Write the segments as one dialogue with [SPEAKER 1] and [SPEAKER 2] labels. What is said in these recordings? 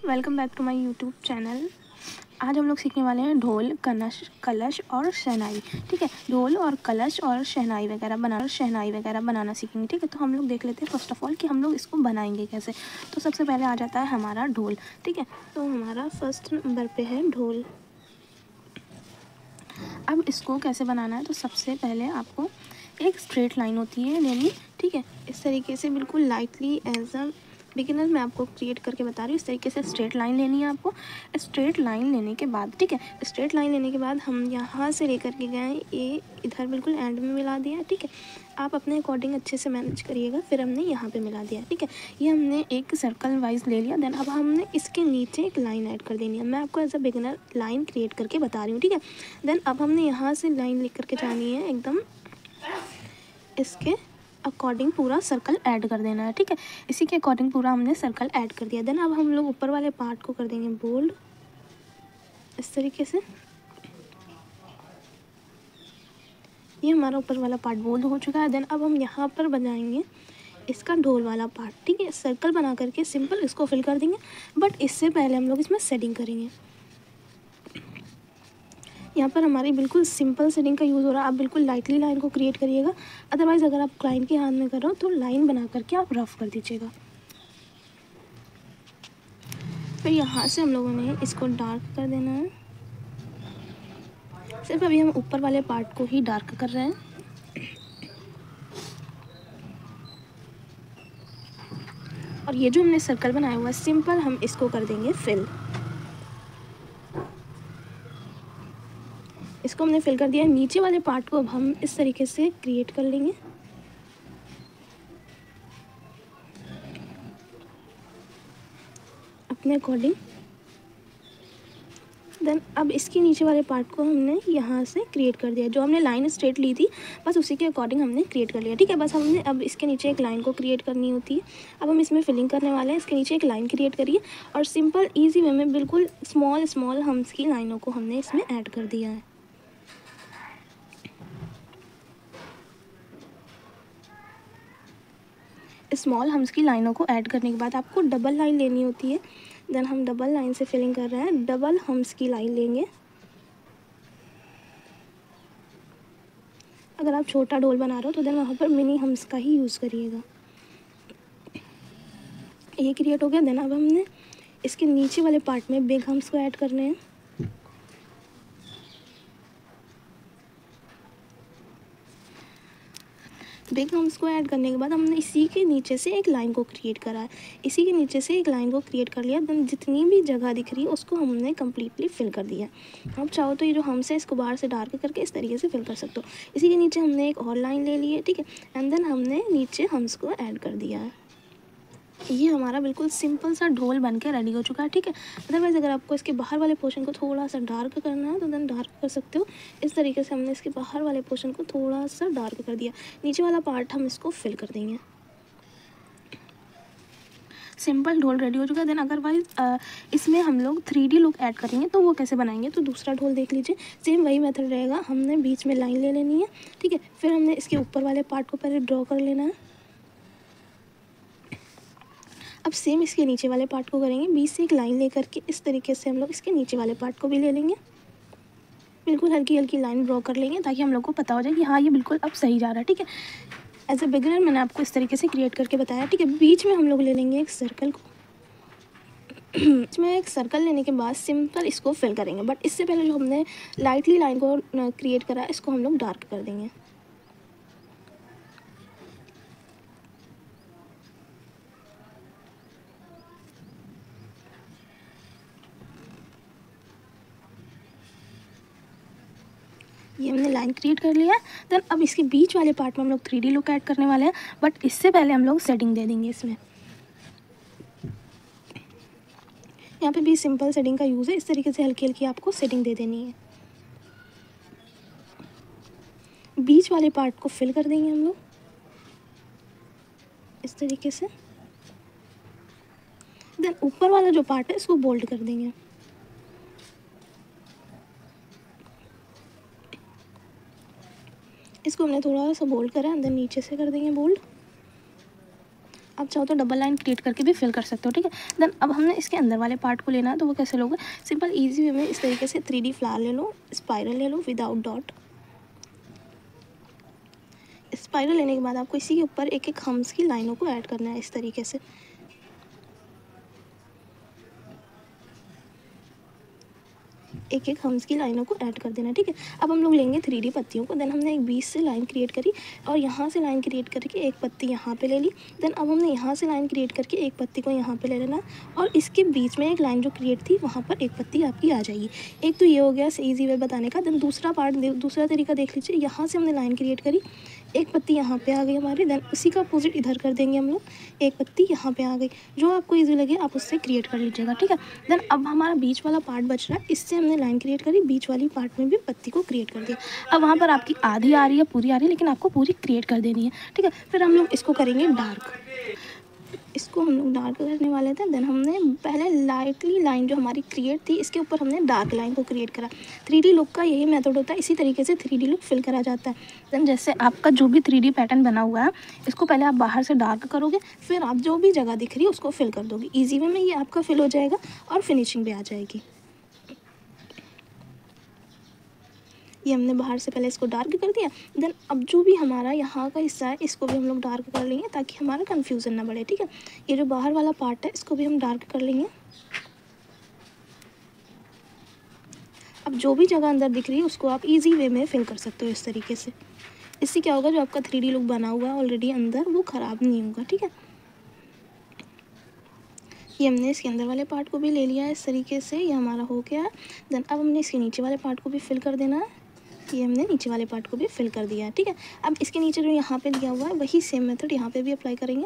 [SPEAKER 1] Welcome back to my YouTube channel. आज हम लोग सीखने वाले हैं ढोल, कलश और शहनाई। ठीक है, ढोल और कलश और शहनाई वगैरह बनाना सीखेंगे। ठीक है, तो हम लोग देख लेते हैं फर्स्ट ऑफ ऑल कि हम लोग इसको बनाएंगे कैसे। तो सबसे पहले आ जाता है हमारा ढोल। ठीक है, तो हमारा फर्स्ट नंबर पे है ढोल। अब इसको कैसे बनाना है, तो सबसे पहले आपको एक स्ट्रेट लाइन होती है लेनी। ठीक है, इस तरीके से बिल्कुल लाइटली एज अ बिगिनर मैं आपको क्रिएट करके बता रही हूँ। इस तरीके से स्ट्रेट लाइन लेनी है आपको। स्ट्रेट लाइन लेने के बाद, ठीक है, स्ट्रेट लाइन लेने के बाद हम यहाँ से लेकर के गए, ये इधर बिल्कुल एंड में मिला दिया। ठीक है, आप अपने अकॉर्डिंग अच्छे से मैनेज करिएगा। फिर हमने यहाँ पे मिला दिया। ठीक है, ये हमने एक सर्कल वाइज ले लिया। देन अब हमने इसके नीचे एक लाइन ऐड कर देनी है। मैं आपको as a beginner line create करके बता रही हूँ। ठीक है, देन अब हमने यहाँ से लाइन लेकर के जानी है एकदम इसके अकॉर्डिंग पूरा सर्कल ऐड कर देना है। ठीक है, इसी के अकॉर्डिंग पूरा हमने सर्कल ऐड कर दिया। देन अब हम लोग ऊपर वाले पार्ट को कर देंगे बोल्ड इस तरीके से। ये हमारा ऊपर वाला पार्ट बोल्ड हो चुका है। देन अब हम यहाँ पर बनाएंगे इसका ढोल वाला पार्ट। ठीक है, सर्कल बना करके सिंपल इसको फिल कर देंगे। बट इससे पहले हम लोग इसमें सेटिंग करेंगे। यहाँ पर हमारी बिल्कुल सिंपल सेटिंग का यूज़ हो रहा है। आप बिल्कुल लाइटली लाइन को क्रिएट करिएगा। अदरवाइज़ अगर आप क्लाइंट के हाथ में कर रहे हो तो लाइन बना करके आप रफ कर दीजिएगा। फिर यहाँ से हम लोगों ने इसको डार्क कर देना है। सिर्फ अभी हम ऊपर वाले पार्ट को ही डार्क कर रहे हैं। और ये जो हमने सर्कल बनाया हुआ है सिंपल, हम इसको कर देंगे फिल। इसको हमने फिल कर दिया। नीचे वाले पार्ट को अब हम इस तरीके से क्रिएट कर लेंगे अपने अकॉर्डिंग। देन अब इसके नीचे वाले पार्ट को हमने यहाँ से क्रिएट कर दिया। जो हमने लाइन स्ट्रेट ली थी बस उसी के अकॉर्डिंग हमने क्रिएट कर लिया। ठीक है, बस हमने अब इसके नीचे एक लाइन को क्रिएट करनी होती है। अब हम इसमें फिलिंग करने वाले हैं। इसके नीचे एक लाइन क्रिएट करिए और सिंपल ईजी वे में बिल्कुल स्मॉल हम्स की लाइनों को हमने इसमें ऐड कर दिया है। स्मॉल हम्स की लाइनों को ऐड करने के बाद आपको डबल लाइन लेनी होती है। देन हम डबल लाइन से फिलिंग कर रहे हैं। डबल हम्स की लाइन लेंगे। अगर आप छोटा ढोल बना रहे हो तो देन वहाँ पर मिनी हम्स का ही यूज़ करिएगा। ये क्रिएट हो गया। देन अब हमने इसके नीचे वाले पार्ट में बिग हम्स को ऐड करने हैं। बिग हम्स को ऐड करने के बाद हमने इसी के नीचे से एक लाइन को क्रिएट करा है। इसी के नीचे से एक लाइन को क्रिएट कर लिया। देन जितनी भी जगह दिख रही है उसको हमने कम्प्लीटली फिल कर दिया। आप चाहो तो ये जो हम्स है इसको बाहर से डार्क करके इस तरीके से फिल कर सकते हो। इसी के नीचे हमने एक और लाइन ले ली है। ठीक है, एंड देन हमने नीचे हम्स को ऐड कर दिया है। ये हमारा बिल्कुल सिंपल सा ढोल बन के रेडी हो चुका है। ठीक है, अदरवाइज़ अगर आपको इसके बाहर वाले पोर्शन को थोड़ा सा डार्क करना है तो देन डार्क कर सकते हो। इस तरीके से हमने इसके बाहर वाले पोर्शन को थोड़ा सा डार्क कर दिया। नीचे वाला पार्ट हम इसको फिल कर देंगे। सिंपल ढोल रेडी हो चुका है। देन अदरवाइज इसमें हम लोग 3D लुक ऐड करेंगे तो वो कैसे बनाएंगे, तो दूसरा ढोल देख लीजिए। सेम वही मेथड रहेगा। हमने बीच में लाइन ले लेनी है। ठीक है, फिर हमने इसके ऊपर वाले पार्ट को पहले ड्रॉ कर लेना है। अब सेम इसके नीचे वाले पार्ट को करेंगे। बीच से एक लाइन लेकर के इस तरीके से हम लोग इसके नीचे वाले पार्ट को भी ले लेंगे। बिल्कुल हल्की हल्की लाइन ड्रॉ कर लेंगे ताकि हम लोग को पता हो जाए कि हाँ ये बिल्कुल अब सही जा रहा है। ठीक है, एज अ बिगिनर मैंने आपको इस तरीके से क्रिएट करके बताया। ठीक है, बीच में हम लोग ले लेंगे एक सर्कल को। बीच में एक सर्कल लेने के बाद सिंपल इसको फिल करेंगे। बट इससे पहले जो हमने लाइटली लाइन को क्रिएट करा है इसको हम लोग डार्क कर देंगे। ये हमने लाइन क्रिएट कर लिया है। देन अब इसके बीच वाले पार्ट में हम लोग 3D लुक ऐड करने वाले हैं। बट इससे पहले हम लोग सेटिंग दे देंगे इसमें। यहाँ पे भी सिंपल सेटिंग का यूज़ है। इस तरीके से हल्की हल्की आपको सेटिंग दे देनी है। बीच वाले पार्ट को फिल कर देंगे हम लोग इस तरीके से। देन ऊपर वाला जो पार्ट है इसको बोल्ड कर देंगे। इसको हमने थोड़ा सा बोल्ड करा, देन नीचे से कर देंगे बोल्ड। आप चाहो तो डबल लाइन क्रिएट करके भी फिल कर सकते हो, ठीक है। देन अब हमने इसके अंदर वाले पार्ट को लेना है, तो वो कैसे लोगे, सिंपल ईजी वे में इस तरीके से 3D फ्लावर ले लो, स्पाइरल ले लो विदाउट डॉट। स्पाइरल लेने के बाद आपको इसी के ऊपर एक एक हम्स की लाइनों को ऐड करना है इस तरीके से। एक एक हम्स की लाइनों को ऐड कर देना, ठीक है। अब हम लोग लेंगे 3D पत्तियों को। देन हमने एक बीच से लाइन क्रिएट करी और यहाँ से लाइन क्रिएट करके एक पत्ती यहाँ पे ले ली। देन अब हमने यहाँ से लाइन क्रिएट करके एक पत्ती को यहाँ पे ले लेना और इसके बीच में एक लाइन जो क्रिएट थी वहाँ पर एक पत्ती आपकी आ जाएगी। एक तो ये हो गया ईजी वे बताने का। देन दूसरा पार्ट दूसरा तरीका देख लीजिए। यहाँ से हमने लाइन क्रिएट करी, एक पत्ती यहाँ पे आ गई हमारी। देन उसी का अपोजिट इधर कर देंगे हम लोग, एक पत्ती यहाँ पे आ गई। जो आपको इजी लगे आप उससे क्रिएट कर लीजिएगा, ठीक है। देन अब हमारा बीच वाला पार्ट बच रहा है, इससे हमने लाइन क्रिएट करी, बीच वाली पार्ट में भी पत्ती को क्रिएट कर दिया। अब वहाँ पर आपकी आधी आ रही है, पूरी आ रही है, लेकिन आपको पूरी क्रिएट कर देनी है, ठीक है। फिर हम लोग इसको करेंगे डार्क। इसको हम लोग डार्क करने वाले थे। देन हमने पहले लाइटली लाइन जो हमारी क्रिएट थी इसके ऊपर हमने डार्क लाइन को क्रिएट करा। 3D लुक का यही मेथड होता है, इसी तरीके से 3D लुक फिल करा जाता है। देन जैसे आपका जो भी 3D पैटर्न बना हुआ है इसको पहले आप बाहर से डार्क करोगे, फिर आप जो भी जगह दिख रही है उसको फिल कर दोगे। ईजी वे में ये आपका फिल हो जाएगा और फिनिशिंग भी आ जाएगी। ये हमने बाहर से पहले इसको डार्क कर दिया। देन अब जो भी हमारा यहाँ का हिस्सा है इसको भी हम लोग डार्क कर लेंगे ताकि हमारा कन्फ्यूज़न ना बढ़े, ठीक है। ये जो बाहर वाला पार्ट है इसको भी हम डार्क कर लेंगे। अब जो भी जगह अंदर दिख रही है उसको आप इजी वे में फिल कर सकते हो इस तरीके से। इससे क्या होगा, जो आपका 3D लुक बना हुआ है ऑलरेडी अंदर वो ख़राब नहीं होगा, ठीक है। ये हमने इसके अंदर वाले पार्ट को भी ले लिया है इस तरीके से, ये हमारा हो गया है। देन अब हमने इसके नीचे वाले पार्ट को भी फिल कर देना है। ये हमने नीचे वाले पार्ट को भी फिल कर दिया है, ठीक है। अब इसके नीचे जो यहाँ पे लिया हुआ है वही सेम मेथड यहाँ पे भी अप्लाई करेंगे।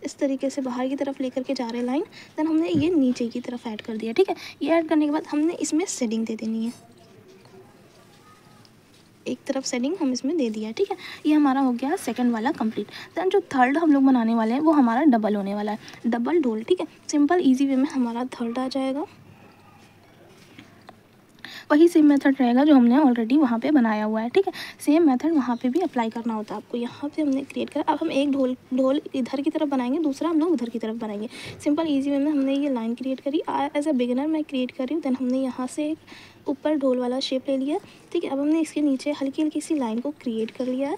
[SPEAKER 1] इस तरीके से बाहर की तरफ लेकर के जा रहे लाइन। देन हमने ये नीचे की तरफ ऐड कर दिया, ठीक है। ये ऐड करने के बाद हमने इसमें शेडिंग दे देनी है, एक तरफ शेडिंग हम इसमें दे दिया, ठीक है। ये हमारा हो गया सेकंड वाला कंप्लीट। देन जो थर्ड हम लोग बनाने वाले हैं वो हमारा डबल होने वाला है, डबल ढोल, ठीक है। सिंपल इजी वे में हमारा थर्ड आ जाएगा। वही सेम मेथड रहेगा जो हमने ऑलरेडी वहाँ पे बनाया हुआ है, ठीक है। सेम मेथड वहाँ पे भी अप्लाई करना होता है आपको। यहाँ पे हमने क्रिएट करा। अब हम एक ढोल इधर की तरफ बनाएंगे, दूसरा हम लोग उधर की तरफ बनाएंगे। सिंपल इजी वे में हमने ये लाइन क्रिएट करी। एज अ बिगिनर मैं क्रिएट कर रही हूँ। देन हमने यहाँ से एक ऊपर ढोल वाला शेप ले लिया, ठीक है। अब हमने इसके नीचे हल्की हल्की सी लाइन को क्रिएट कर लिया है।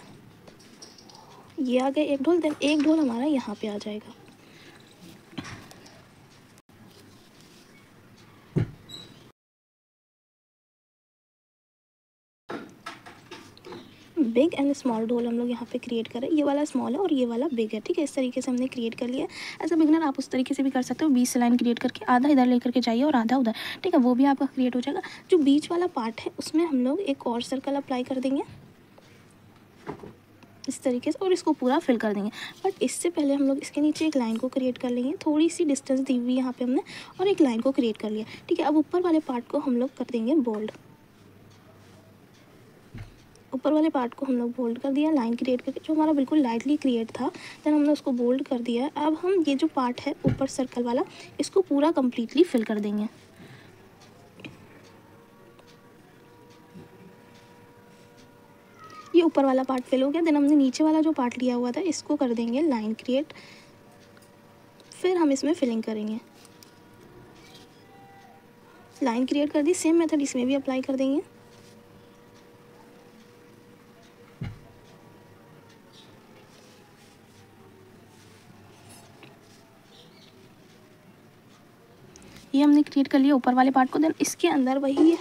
[SPEAKER 1] ये आ गया एक ढोल। देन एक ढोल हमारा यहाँ पे आ जाएगा। बिग एंड स्मॉल ढोल हम लोग यहाँ पे क्रिएट करें। ये वाला स्मॉल है और ये वाला बिग है, ठीक है। इस तरीके से हमने क्रिएट कर लिया। एज अ बिगनर आप उस तरीके से भी कर सकते हो, बीच से लाइन क्रिएट करके आधा इधर लेकर के जाइए और आधा उधर, ठीक है। वो भी आपका क्रिएट हो जाएगा। जो बीच वाला पार्ट है उसमें हम लोग एक और सर्कल अप्लाई कर देंगे इस तरीके से और इसको पूरा फिल कर देंगे। बट इससे पहले हम लोग इसके नीचे एक लाइन को क्रिएट कर लेंगे। थोड़ी सी डिस्टेंस दी हुई यहाँ पे हमने और एक लाइन को क्रिएट कर लिया, ठीक है। अब ऊपर वाले पार्ट को हम लोग कर देंगे बोल्ड। ऊपर वाले पार्ट को हम लोग बोल्ड कर दिया, लाइन क्रिएट करके जो हमारा बिल्कुल लाइटली क्रिएट था। देन हमने उसको बोल्ड कर दिया। अब हम ये जो पार्ट है ऊपर सर्कल वाला इसको पूरा कंप्लीटली फिल कर देंगे। ये ऊपर वाला पार्ट फिल हो गया। देन हमने नीचे वाला जो पार्ट लिया हुआ था इसको कर देंगे लाइन क्रिएट, फिर हम इसमें फिलिंग करेंगे। लाइन क्रिएट कर दी, सेम मेथड इसमें भी अप्लाई कर देंगे। ये हमने क्रिएट कर लिया ऊपर वाले पार्ट को। देन इसके अंदर वही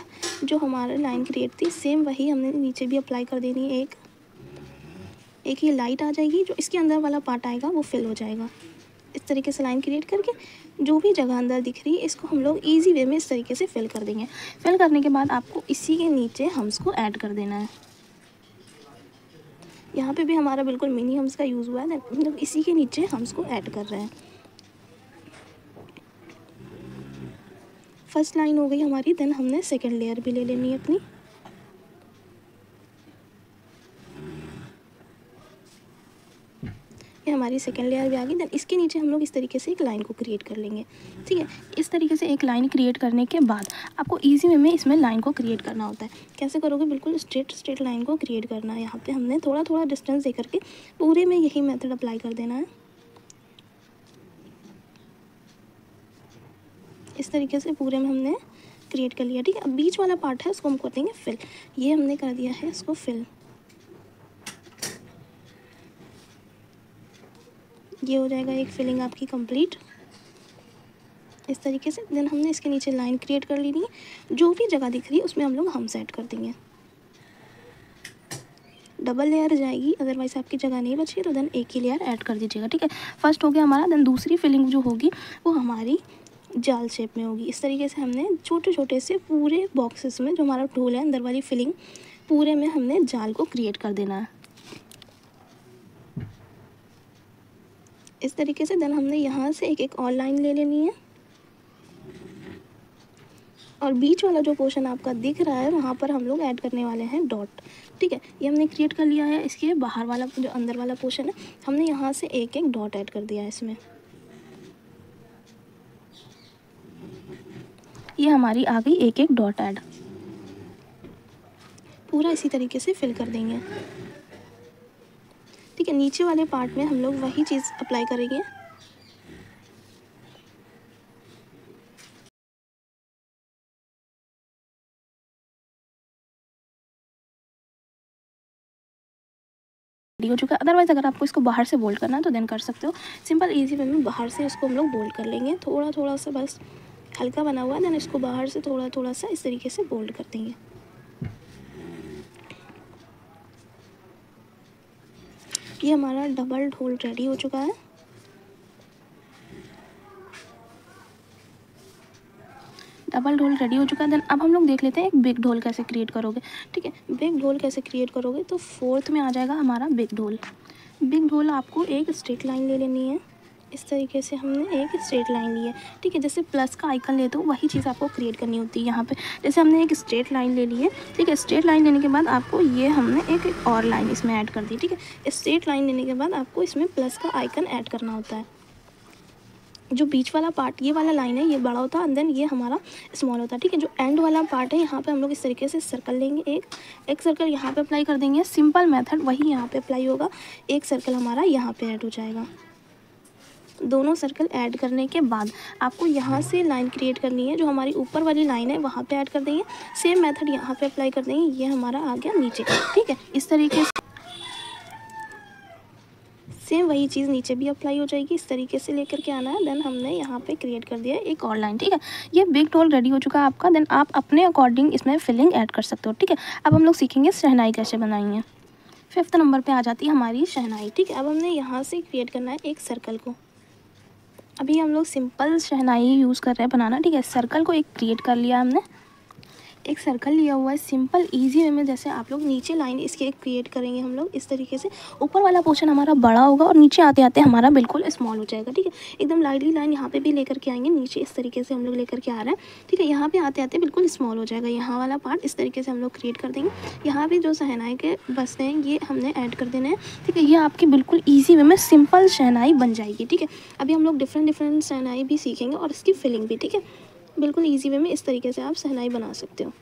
[SPEAKER 1] जो हमारा लाइन क्रिएट थी सेम वही हमने नीचे भी अप्लाई कर देनी है। एक ये लाइट आ जाएगी, जो इसके अंदर वाला पार्ट आएगा वो फिल हो जाएगा। इस तरीके से लाइन क्रिएट करके जो भी जगह अंदर दिख रही है इसको हम लोग ईजी वे में इस तरीके से फिल कर देंगे। फिल करने के बाद आपको इसी के नीचे हम्स को ऐड कर देना है। यहाँ पे भी हमारा बिल्कुल मिनी हम्स का यूज़ हुआ है। हम लोग इसी के नीचे हम्स को ऐड कर रहे हैं। फर्स्ट लाइन हो गई हमारी। देन हमने सेकेंड लेयर भी ले लेनी है अपनी। ये हमारी सेकेंड लेयर भी आ गई। देन इसके नीचे हम लोग इस तरीके से एक लाइन को क्रिएट कर लेंगे, ठीक है। इस तरीके से एक लाइन क्रिएट करने के बाद आपको इजी वे में इसमें लाइन को क्रिएट करना होता है। कैसे करोगे, बिल्कुल स्ट्रेट लाइन को क्रिएट करना है। यहाँ पे हमने थोड़ा थोड़ा डिस्टेंस दे करके पूरे में यही मेथड अप्लाई कर देना है। इस तरीके से पूरे में हमने क्रिएट कर लिया। ठीक है, अब बीच वाला पार्ट है उसको हम कर देंगे फिल। ये हमने कर दिया है इसको फिल। ये हो जाएगा एक फिलिंग आपकी कंप्लीट इस तरीके से। देन हमने इसके नीचे लाइन क्रिएट कर लेनी है। जो भी जगह दिख रही है उसमें हम लोग हम सेट कर देंगे। डबल लेयर जाएगी, अदरवाइज आपकी जगह नहीं बची तो देन एक ही लेयर ऐड कर दीजिएगा। ठीक है, फर्स्ट हो गया हमारा। देन दूसरी फिलिंग जो होगी वो हमारी जाल शेप में होगी। इस तरीके से हमने छोटे छोटे से पूरे बॉक्सेस में जो हमारा ढोल है अंदर वाली फिलिंग पूरे में हमने जाल को क्रिएट कर देना है इस तरीके से। देन हमने यहाँ से एक एक और लाइन ले लेनी है और बीच वाला जो पोर्शन आपका दिख रहा है वहाँ पर हम लोग ऐड करने वाले हैं डॉट। ठीक है, ये हमने क्रिएट कर लिया है। इसके बाहर वाला जो अंदर वाला पोर्शन है हमने यहाँ से एक एक डॉट ऐड कर दिया है इसमें। ये हमारी आ गई एक एक डॉट ऐड। पूरा इसी तरीके से फिल कर देंगे। ठीक है, नीचे वाले पार्ट में हम लोग वही चीज़ अप्लाई करेंगे। हो चुका है। अदरवाइज अगर आपको इसको बाहर से बोल्ड करना है तो देन कर सकते हो। सिंपल इजी वे में बाहर से इसको हम लोग बोल्ड कर लेंगे। थोड़ा थोड़ा सा बस हल्का बना हुआ है, देन इसको बाहर से थोड़ा थोड़ा सा इस तरीके से बोल्ड कर देंगे। ये हमारा डबल ढोल रेडी हो चुका है। डबल ढोल रेडी हो चुका है। देन अब हम लोग देख लेते हैं एक बिग ढोल कैसे क्रिएट करोगे। ठीक है, बिग ढोल कैसे क्रिएट करोगे तो फोर्थ में आ जाएगा हमारा बिग ढोल। बिग ढोल आपको एक स्ट्रेट लाइन ले लेनी है। इस तरीके से हमने एक स्ट्रेट लाइन ली है। ठीक है, जैसे प्लस का आइकन लेते हो वही चीज़ आपको क्रिएट करनी होती है। यहाँ पे जैसे हमने एक स्ट्रेट लाइन ले ली है। ठीक है, स्ट्रेट लाइन लेने के बाद आपको ये हमने एक और लाइन इसमें ऐड कर दी। ठीक है, स्ट्रेट लाइन लेने के बाद आपको इसमें प्लस का आइकन ऐड करना होता है। जो बीच वाला पार्ट ये वाला लाइन है ये बड़ा होता है, एंड देन ये हमारा स्मॉल होता है। ठीक है, जो एंड वाला पार्ट है यहाँ पे हम लोग इस तरीके से सर्कल लेंगे। एक सर्कल यहाँ पे अप्लाई कर देंगे। सिंपल मेथड वही यहाँ पे अप्लाई होगा। एक सर्कल हमारा यहाँ पे ऐड हो जाएगा। दोनों सर्कल ऐड करने के बाद आपको यहाँ से लाइन क्रिएट करनी है। जो हमारी ऊपर वाली लाइन है वहाँ पे ऐड कर देंगे। सेम मेथड यहाँ पे अप्लाई कर देंगे। ये हमारा आ गया नीचे। ठीक है, इस तरीके से सेम वही चीज़ नीचे भी अप्लाई हो जाएगी। इस तरीके से लेकर के आना है। देन हमने यहाँ पे क्रिएट कर दिया एक और लाइन। ठीक है, ये बिग ढोल रेडी हो चुका है आपका। देन आप अपने अकॉर्डिंग इसमें फिलिंग ऐड कर सकते हो। ठीक है, अब हम लोग सीखेंगे शहनाई कैसे बनाएंगे। 5th नंबर पे आ जाती है हमारी शहनाई। ठीक है, अब हमने यहाँ से क्रिएट करना है एक सर्कल को। अभी हम लोग सिंपल शहनाई यूज़ कर रहे हैं बनाना। ठीक है, सर्कल को एक क्रिएट कर लिया हमने। एक सर्कल लिया हुआ है सिंपल इजी वे में। जैसे आप लोग नीचे लाइन इसके क्रिएट करेंगे हम लोग इस तरीके से। ऊपर वाला पोर्शन हमारा बड़ा होगा और नीचे आते आते हमारा बिल्कुल स्मॉल हो जाएगा। ठीक है, एकदम लाइटली लाइन यहाँ पे भी लेकर के आएंगे। नीचे इस तरीके से हम लोग लेकर के आ रहे हैं। ठीक है, यहाँ पे आते आते बिल्कुल स्मॉल हो जाएगा। यहाँ वाला पार्ट इस तरीके से हम लोग क्रिएट कर देंगे। यहाँ पे जो शहनाई के बसते हैं ये हमने ऐड कर देना है। ठीक है, ये आपकी बिल्कुल ईजी वे में सिंपल शहनाई बन जाएगी। ठीक है, अभी हम लोग डिफरेंट शहनाई भी सीखेंगे और इसकी फिलिंग भी। ठीक है, बिल्कुल ईजी वे में इस तरीके से आप शहनाई बना सकते हो।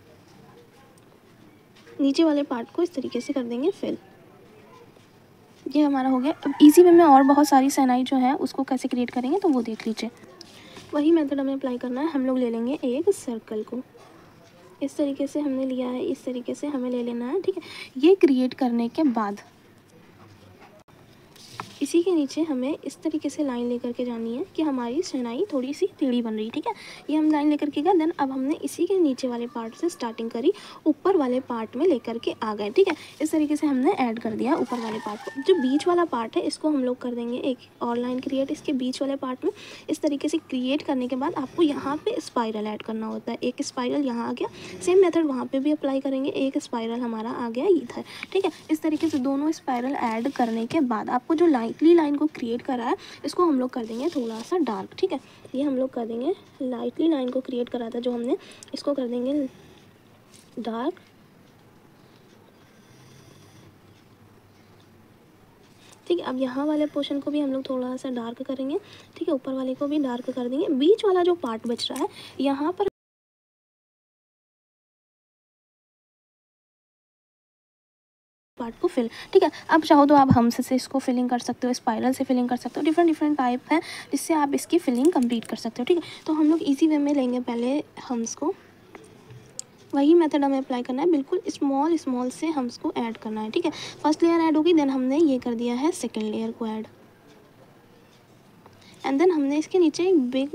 [SPEAKER 1] नीचे वाले पार्ट को इस तरीके से कर देंगे फिल। ये हमारा हो गया। अब इजी वे में और बहुत सारी शहनाई जो है उसको कैसे क्रिएट करेंगे तो वो देख लीजिए। वही मेथड हमें अप्लाई करना है। हम लोग ले लेंगे एक सर्कल को। इस तरीके से हमने लिया है, इस तरीके से हमें ले लेना है। ठीक है, ये क्रिएट करने के बाद इसी के नीचे हमें इस तरीके से लाइन लेकर के जानी है कि हमारी शहनाई थोड़ी सी टेढ़ी बन रही है। ठीक है, ये हम लाइन लेकर के गए। देन अब हमने इसी के नीचे वाले पार्ट से स्टार्टिंग करी, ऊपर वाले पार्ट में लेकर के आ गए। ठीक है, इस तरीके से हमने ऐड कर दिया ऊपर वाले पार्ट को। जो बीच वाला पार्ट है इसको हम लोग कर देंगे एक और लाइन क्रिएट इसके बीच वाले पार्ट में। इस तरीके से क्रिएट करने के बाद आपको यहाँ पे स्पाइरल ऐड करना होता है। एक स्पाइरल यहाँ आ गया। सेम मेथड वहाँ पे भी अप्लाई करेंगे। एक स्पाइरल हमारा आ गया इधर। ठीक है, इस तरीके से दोनों स्पाइरल ऐड करने के बाद आपको जो लाइटली लाइन को क्रिएट करा है इसको हम लोग कर देंगे थोड़ा सा डार्क। ठीक है, ये हम लोग कर देंगे लाइटली लाइन को क्रिएट करा था जो हमने, इसको कर देंगे डार्क। ठीक है, अब यहाँ वाले पोर्शन को भी हम लोग थोड़ा सा डार्क करेंगे। ठीक है, ऊपर वाले को भी डार्क कर देंगे। बीच वाला जो पार्ट बच रहा है यहाँ पर पार्ट को फिल। ठीक है, अब चाहो तो आप हम्स से इसको फिलिंग कर सकते हो, स्पाइरल से फिलिंग कर सकते हो, डिफरेंट टाइप है जिससे आप इसकी फिलिंग कंप्लीट कर सकते हो। ठीक है, तो हम लोग इजी वे में लेंगे पहले हम्स को, वही मेथड हमें अप्लाई करना है, बिल्कुल स्मॉल से हम्स को ऐड करना है। ठीक है, फर्स्ट लेयर ऐड होगी, देन हमने ये कर दिया है सेकेंड लेयर को ऐड, एंड देन हमने इसके नीचे एक बिग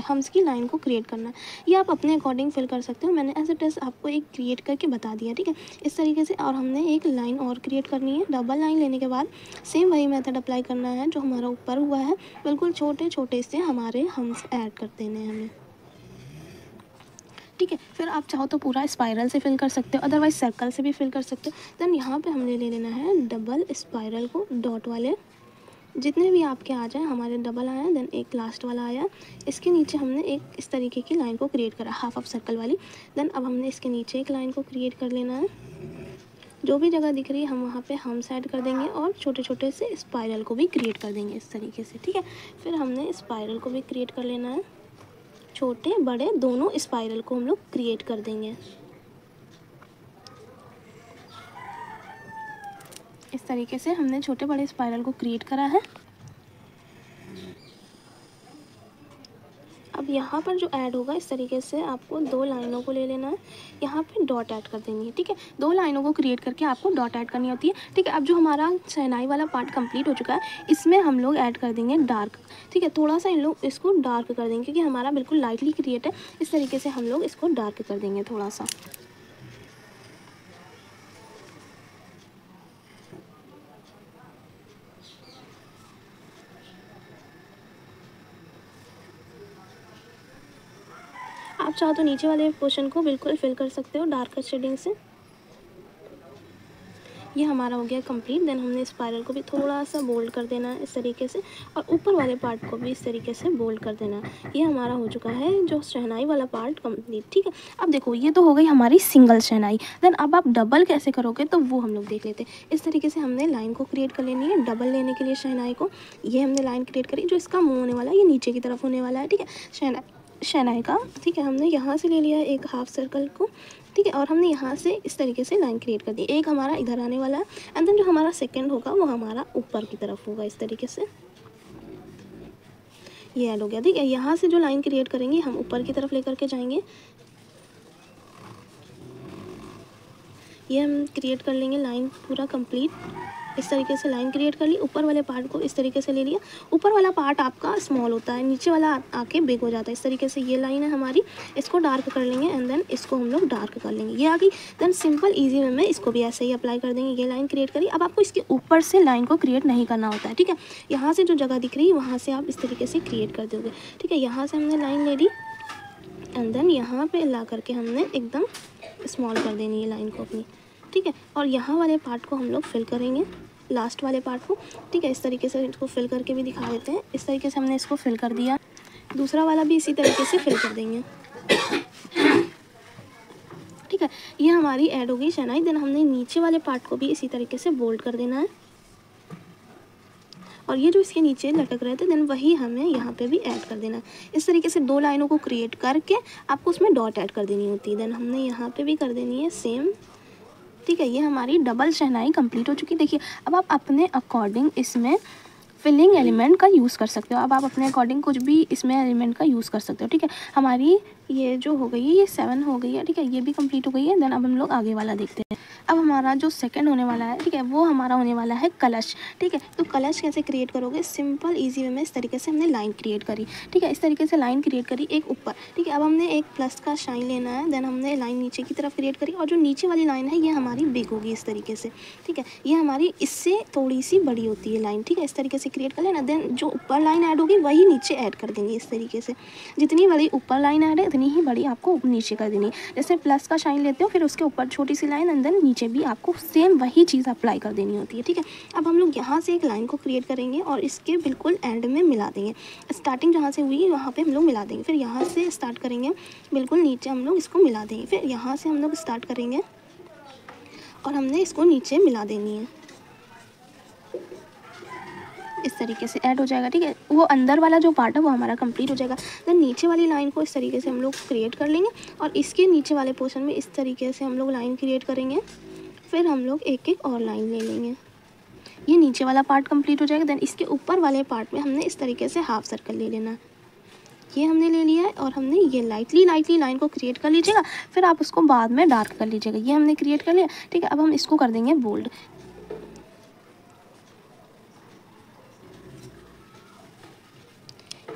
[SPEAKER 1] हम्स की लाइन को क्रिएट करना है। ये आप अपने अकॉर्डिंग फिल कर सकते हो, मैंने एज इट इज़ आपको एक क्रिएट करके बता दिया। ठीक है, इस तरीके से। और हमने एक लाइन और क्रिएट करनी है, डबल लाइन लेने के बाद सेम वही मेथड अप्लाई करना है जो हमारा ऊपर हुआ है, बिल्कुल छोटे छोटे से हमारे हम्स ऐड कर देने हैं हमें। ठीक है, फिर आप चाहो तो पूरा स्पाइरल से फिल कर सकते हो, अदरवाइज सर्कल से भी फिल कर सकते हो। देन यहाँ पे हमने ले लेना है डबल स्पाइरल को, डॉट वाले जितने भी आपके आ जाए, हमारे डबल आया, देन एक लास्ट वाला आया, इसके नीचे हमने एक इस तरीके की लाइन को क्रिएट करा, हाफ ऑफ सर्कल वाली। देन अब हमने इसके नीचे एक लाइन को क्रिएट कर लेना है, जो भी जगह दिख रही है हम वहाँ पे हम्स ऐड कर देंगे और छोटे छोटे से स्पाइरल को भी क्रिएट कर देंगे इस तरीके से। ठीक है, फिर हमने स्पाइरल को भी क्रिएट कर लेना है, छोटे बड़े दोनों स्पाइरल को हम लोग क्रिएट कर देंगे इस तरीके से। हमने छोटे बड़े स्पाइरल को क्रिएट करा है। अब यहाँ पर जो ऐड होगा, इस तरीके से आपको दो लाइनों को ले लेना है, यहाँ पे डॉट ऐड कर देनी है। ठीक है, दो लाइनों को क्रिएट करके आपको डॉट ऐड करनी होती है। ठीक है, अब जो हमारा शहनाई वाला पार्ट कंप्लीट हो चुका है, इसमें हम लोग ऐड कर देंगे डार्क। ठीक है, थोड़ा सा इन लोग इसको डार्क कर देंगे क्योंकि हमारा बिल्कुल लाइटली क्रिएट है, इस तरीके से हम लोग इसको डार्क कर देंगे थोड़ा सा। आप चाहो तो नीचे वाले पोर्शन को बिल्कुल फिल कर सकते हो डार्क शेडिंग से। ये हमारा हो गया कंप्लीट। देन हमने स्पाइरल को भी थोड़ा सा बोल्ड कर देना है इस तरीके से, और ऊपर वाले पार्ट को भी इस तरीके से बोल्ड कर देना है। ये हमारा हो चुका है जो शहनाई वाला पार्ट कंप्लीट। ठीक है, अब देखो ये तो हो गई हमारी सिंगल शहनाई। देन अब आप डबल कैसे करोगे तो वो हम लोग देख लेते हैं। इस तरीके से हमने लाइन को क्रिएट कर लेनी है डबल लेने के लिए शहनाई को। ये हमने लाइन क्रिएट करी, जो इसका मुँह होने वाला है ये नीचे की तरफ होने वाला है। ठीक है, शहनाई का। ठीक है, हमने यहाँ से ले लिया एक हाफ सर्कल को। ठीक है, और हमने यहाँ से इस तरीके से लाइन क्रिएट कर दी, एक हमारा इधर आने वाला है, एंड देन जो हमारा सेकंड होगा वो हमारा ऊपर की तरफ होगा इस तरीके से। ये ऐड हो गया। ठीक है, यहाँ से जो लाइन क्रिएट करेंगे हम ऊपर की तरफ लेकर के जाएंगे। ये हम क्रिएट कर लेंगे लाइन पूरा कंप्लीट, इस तरीके से लाइन क्रिएट कर ली। ऊपर वाले पार्ट को इस तरीके से ले लिया। ऊपर वाला पार्ट आपका स्मॉल होता है, नीचे वाला आके बिग हो जाता है। इस तरीके से ये लाइन है हमारी, इसको डार्क कर लेंगे एंड देन इसको हम लोग डार्क कर लेंगे। ये आ गई। देन सिंपल इजी वे में इसको भी ऐसे ही अप्लाई कर देंगे। ये लाइन क्रिएट करी। अब आपको इसके ऊपर से लाइन को क्रिएट नहीं करना होता है। ठीक है, यहाँ से जो जगह दिख रही है वहाँ से आप इस तरीके से क्रिएट कर दोगे। ठीक है, यहाँ से हमने लाइन ले ली एंड देन यहाँ पर ला करके हमने एकदम स्मॉल कर देनी है लाइन को अपनी। ठीक है, और यहाँ वाले पार्ट को हम लोग फिल करेंगे, लास्ट वाले पार्ट को। ठीक है, इस तरीके से इसको फिल करके भी दिखा देते हैं। इस तरीके से हमने इसको फिल कर दिया, दूसरा वाला भी इसी तरीके से फिल कर देंगे। ठीक है, ये हमारी ऐड हो गई शहनाई। देन हमने नीचे वाले पार्ट को भी इसी तरीके से बोल्ड कर देना है, और ये जो इसके नीचे लटक रहे थे देन वही हमें यहाँ पे भी ऐड कर देना है। इस तरीके से दो लाइनों को क्रिएट करके आपको उसमें डॉट ऐड कर देनी होती है। देन हमने यहाँ पे भी कर देनी है सेम। ठीक है, ये हमारी डबल शहनाई कंप्लीट हो चुकी। देखिए, अब आप अपने अकॉर्डिंग इसमें फिलिंग एलिमेंट का यूज़ कर सकते हो। अब आप अपने अकॉर्डिंग कुछ भी इसमें एलिमेंट का यूज़ कर सकते हो। ठीक है, हमारी ये जो हो गई है ये 7 हो गई है। ठीक है, ये भी कंप्लीट हो गई है। देन अब हम लोग आगे वाला देखते हैं। अब हमारा जो सेकंड होने वाला है, ठीक है, वो हमारा होने वाला है कलश। ठीक है, तो कलश कैसे क्रिएट करोगे? सिंपल इजी वे में इस तरीके से हमने लाइन क्रिएट करी। ठीक है, इस तरीके से लाइन क्रिएट करी एक ऊपर। ठीक है, अब हमने एक प्लस का शाइन लेना है। देन हमने लाइन नीचे की तरफ क्रिएट करी, और जो नीचे वाली लाइन है ये हमारी बिग होगी इस तरीके से। ठीक है, ये हमारी इससे थोड़ी सी बड़ी होती है लाइन। ठीक है, इस तरीके से क्रिएट कर लेना। देन जो ऊपर लाइन ऐड होगी वही नीचे ऐड कर देंगे इस तरीके से। जितनी बड़ी ऊपर लाइन ऐड है उतनी ही बड़ी आपको नीचे कर देनी है। जैसे प्लस का शाइन लेते हो, फिर उसके ऊपर छोटी सी लाइन एंड देन नीचे भी आपको सेम वही चीज़ अप्लाई कर देनी होती है। ठीक है, अब हम लोग यहाँ से एक लाइन को क्रिएट करेंगे और इसके बिल्कुल एंड में मिला देंगे। स्टार्टिंग जहाँ से हुई वहाँ पे हम लोग मिला देंगे। फिर यहाँ से स्टार्ट करेंगे, बिल्कुल नीचे हम लोग इसको मिला देंगे। फिर यहाँ से हम लोग स्टार्ट करेंगे और हमने इसको नीचे मिला देनी है। इस तरीके से ऐड हो जाएगा। ठीक है, वो अंदर वाला जो पार्ट है वो हमारा कंप्लीट हो जाएगा। देन नीचे वाली लाइन को इस तरीके से हम लोग क्रिएट कर लेंगे और इसके नीचे वाले पोर्शन में इस तरीके से हम लोग लाइन क्रिएट करेंगे। फिर हम लोग एक एक और लाइन ले लेंगे। ये नीचे वाला पार्ट कंप्लीट हो जाएगा। देन इसके ऊपर वाले पार्ट में हमने इस तरीके से हाफ सर्कल ले लेना है। ये हमने ले लिया है और हमने ये लाइटली लाइन को क्रिएट कर लीजिएगा, फिर आप उसको बाद में डार्क कर लीजिएगा। ये हमने क्रिएट कर लिया, ठीक है। अब हम इसको कर देंगे बोल्ड।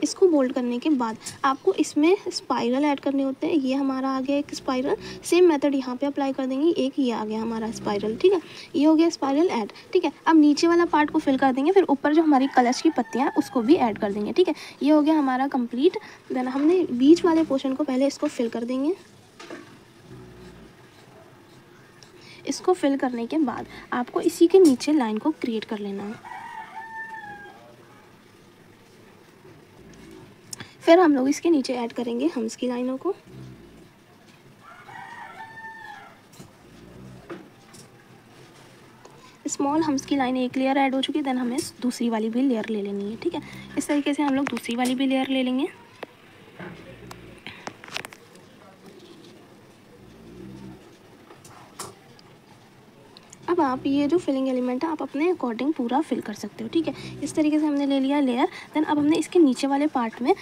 [SPEAKER 1] इसको बोल्ड करने के बाद आपको इसमें स्पाइरल ऐड करने होते हैं। ये हमारा आ गया एक स्पाइरल, सेम मेथड यहाँ पे अप्लाई कर देंगे। एक ये आ गया हमारा स्पाइरल, ठीक है। ये हो गया स्पाइरल ऐड, ठीक है। अब नीचे वाला पार्ट को फिल कर देंगे, फिर ऊपर जो हमारी कलश की पत्तियाँ उसको भी ऐड कर देंगे, ठीक है। ये हो गया हमारा कंप्लीट। देन हमने बीच वाले पोर्शन को पहले इसको फिल कर देंगे। इसको फिल करने के बाद आपको इसी के नीचे लाइन को क्रिएट कर लेना है। फिर हम लोग इसके नीचे ऐड करेंगे हम्स की लाइनों को। स्मॉल हम्स की लाइन एक लेयर ऐड हो चुकी है। देन हमें दूसरी वाली भी लेयर ले लेनी है, ठीक है। इस तरीके से हम लोग दूसरी वाली भी लेयर ले लेंगे। अब आप ये जो फिलिंग एलिमेंट है आप अपने अकॉर्डिंग पूरा फिल कर सकते हो, ठीक है। इस तरीके से हमने ले लिया लेयर। देन अब हमने इसके नीचे वाले पार्ट में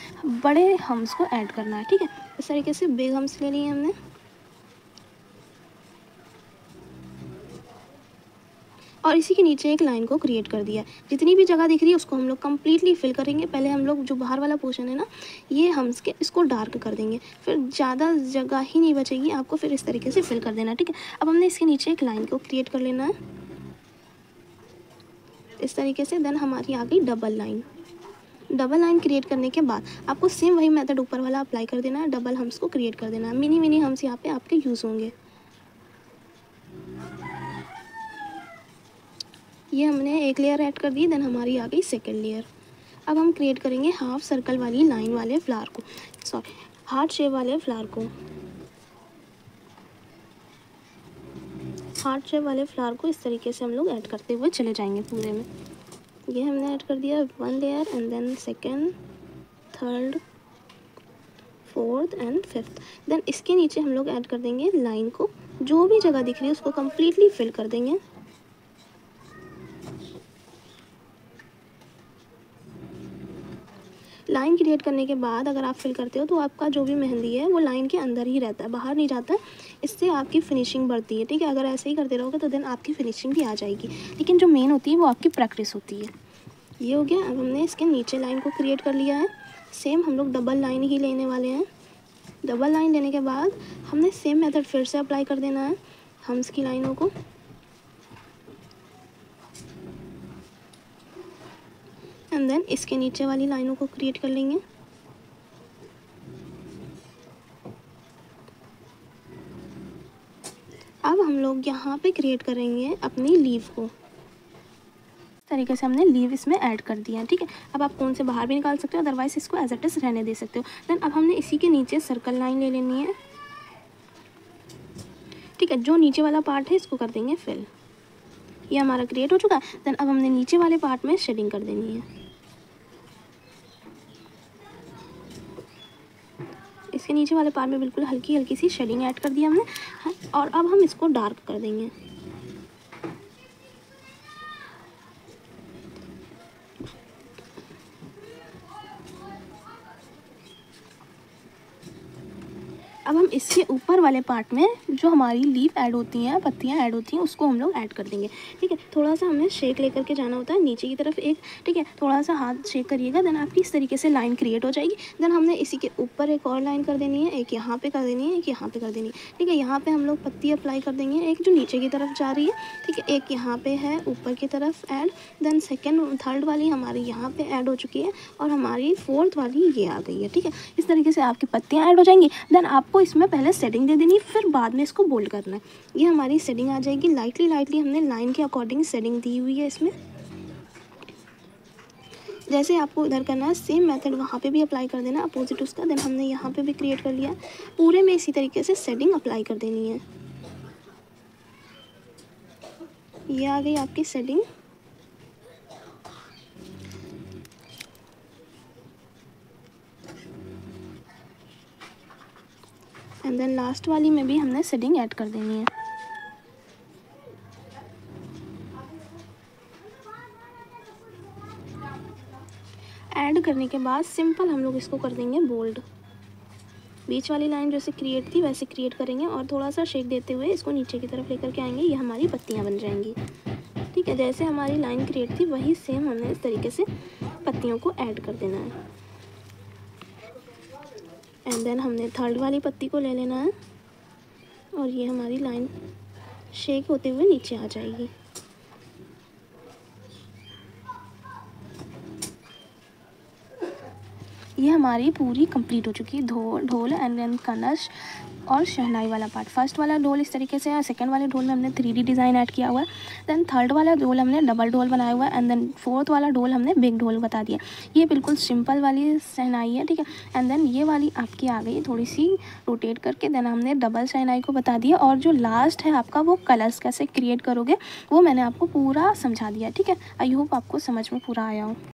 [SPEAKER 1] बड़े हम्स को ऐड करना है, ठीक है। इस तरीके से बिग हम्स ले लिए हमने। और इसी के नीचे एक लाइन को क्रिएट कर दिया। जितनी भी जगह दिख रही है उसको हम लोग कम्प्लीटली फिल करेंगे। पहले हम लोग जो बाहर वाला पोर्शन है ना, ये हम्स के इसको डार्क कर देंगे, फिर ज़्यादा जगह ही नहीं बचेगी आपको, फिर इस तरीके से फिल कर देना, ठीक है। अब हमने इसके नीचे एक लाइन को क्रिएट कर लेना है इस तरीके से। देन हमारी आ गई double line. Double line create करने के बाद आपको सेम वही मेथड ऊपर वाला अप्लाई कर देना है। डबल हम्स को क्रिएट कर देना है। मिनी हम्स यहाँ पे आपके यूज़ होंगे। ये हमने एक लेयर ऐड कर दी। देन हमारी आ गई सेकेंड लेयर। अब हम क्रिएट करेंगे हाफ सर्कल वाली लाइन वाले फ्लावर को, सॉरी हार्ट शेप वाले फ्लावर को। हार्ट शेप वाले फ्लावर को इस तरीके से हम लोग ऐड करते हुए चले जाएंगे पूरे में। ये हमने ऐड कर दिया one layer and then second, third, fourth and fifth. Then इसके नीचे हम लोग ऐड कर देंगे लाइन को। जो भी जगह दिख रही है उसको कम्प्लीटली फिल कर देंगे। लाइन क्रिएट करने के बाद अगर आप फिल करते हो तो आपका जो भी मेहंदी है वो लाइन के अंदर ही रहता है, बाहर नहीं जाता। इससे आपकी फिनिशिंग बढ़ती है, ठीक है। अगर ऐसे ही करते रहोगे तो देन आपकी फिनिशिंग भी आ जाएगी, लेकिन जो मेन होती है वो आपकी प्रैक्टिस होती है। ये हो गया। अब हमने इसके नीचे लाइन को क्रिएट कर लिया है। सेम हम लोग डबल लाइन ही लेने वाले हैं। डबल लाइन लेने के बाद हमने सेम मेथड फिर से अप्लाई कर देना है हम्स की लाइनों को। एंड देन इसके नीचे वाली लाइनों को क्रिएट कर लेंगे। अब हम लोग यहाँ पे क्रिएट करेंगे अपनी लीव को। इस तरीके से हमने लीव इसमें ऐड कर दिया है, ठीक है। अब आप कौन से बाहर भी निकाल सकते हो, अदरवाइज इसको एज इट इज रहने दे सकते हो। देन अब हमने इसी के नीचे सर्कल लाइन ले लेनी है, ठीक है। जो नीचे वाला पार्ट है इसको कर देंगे फिल। ये हमारा क्रिएट हो चुका है। देन अब हमने नीचे वाले पार्ट में शेडिंग कर देनी है। इसके नीचे वाले पार्ट में बिल्कुल हल्की हल्की सी शेडिंग ऐड कर दी हमने। और अब हम इसको डार्क कर देंगे। अब हम इसके ऊपर वाले पार्ट में जो हमारी लीफ ऐड होती हैं, पत्तियां ऐड होती हैं, उसको हम लोग ऐड कर देंगे, ठीक है। थोड़ा सा हमें शेक लेकर के जाना होता है नीचे की तरफ एक, ठीक है। थोड़ा सा हाथ शेक करिएगा, देन आपकी इस तरीके से लाइन क्रिएट हो जाएगी। देन हमने इसी के ऊपर एक और लाइन कर देनी है, एक यहाँ पे कर देनी है, एक यहाँ पे कर देनी है, ठीक है। यहाँ पे हम लोग पत्ती अप्लाई कर देंगे, एक जो नीचे की तरफ जा रही है, ठीक है। एक यहाँ पे है ऊपर की तरफ ऐड। देन सेकेंड थर्ड वाली हमारी यहाँ पे ऐड हो चुकी है और हमारी फोर्थ वाली ये आ गई है, ठीक है। इस तरीके से आपकी पत्तियाँ ऐड हो जाएंगी। देन आपको इसमें पहले सेटिंग दे देनी, फिर बाद में इसको बोल्ड करना है। ये हमारी सेटिंग आ जाएगी। लाइटली हमने लाइन के अकॉर्डिंग सेटिंग दी हुई है इसमें। जैसे आपको इधर करना है सेम मेथड वहाँ पे भी अप्लाई कर देना अपोजिट उसका। देन हमने यहाँ पे भी क्रिएट कर लिया। पूरे में इसी तरीके से सेटिंग अप्लाई कर देनी है। ये आ गई आपकी सेटिंग। एंड देन लास्ट वाली में भी हमने सेटिंग ऐड कर देनी है। करने के बाद सिंपल हम लोग इसको कर देंगे बोल्ड। बीच वाली लाइन जैसे क्रिएट थी वैसे क्रिएट करेंगे और थोड़ा सा शेक देते हुए इसको नीचे की तरफ लेकर के आएंगे। ये हमारी पत्तियाँ बन जाएंगी। ठीक है, जैसे हमारी लाइन क्रिएट थी वही सेम हमने इस तरीके से पत्तियों को ऐड कर देना है। एंड देन हमने थर्ड वाली पत्ती को ले लेना है और ये हमारी लाइन शेक होते हुए नीचे आ जाएगी। ये हमारी पूरी कंप्लीट हो चुकी है ढोल एंड देन कलश और शहनाई वाला पार्ट। फर्स्ट वाला ढोल इस तरीके से है, सेकंड वाले ढोल में हमने 3D डिज़ाइन ऐड किया हुआ है। देन थर्ड वाला ढोल हमने डबल ढोल बनाया हुआ है एंड देन फोर्थ वाला ढोल हमने बिग ढोल बता दिया। ये बिल्कुल सिंपल वाली शहनाई है, ठीक है। एंड देन ये वाली आपकी आ गई थोड़ी सी रोटेट करके, देन हमने डबल शहनाई को बता दिया। और जो लास्ट है आपका वो कलर्स कैसे क्रिएट करोगे वो मैंने आपको पूरा समझा दिया, ठीक है। आई होप आपको समझ में पूरा आया हो।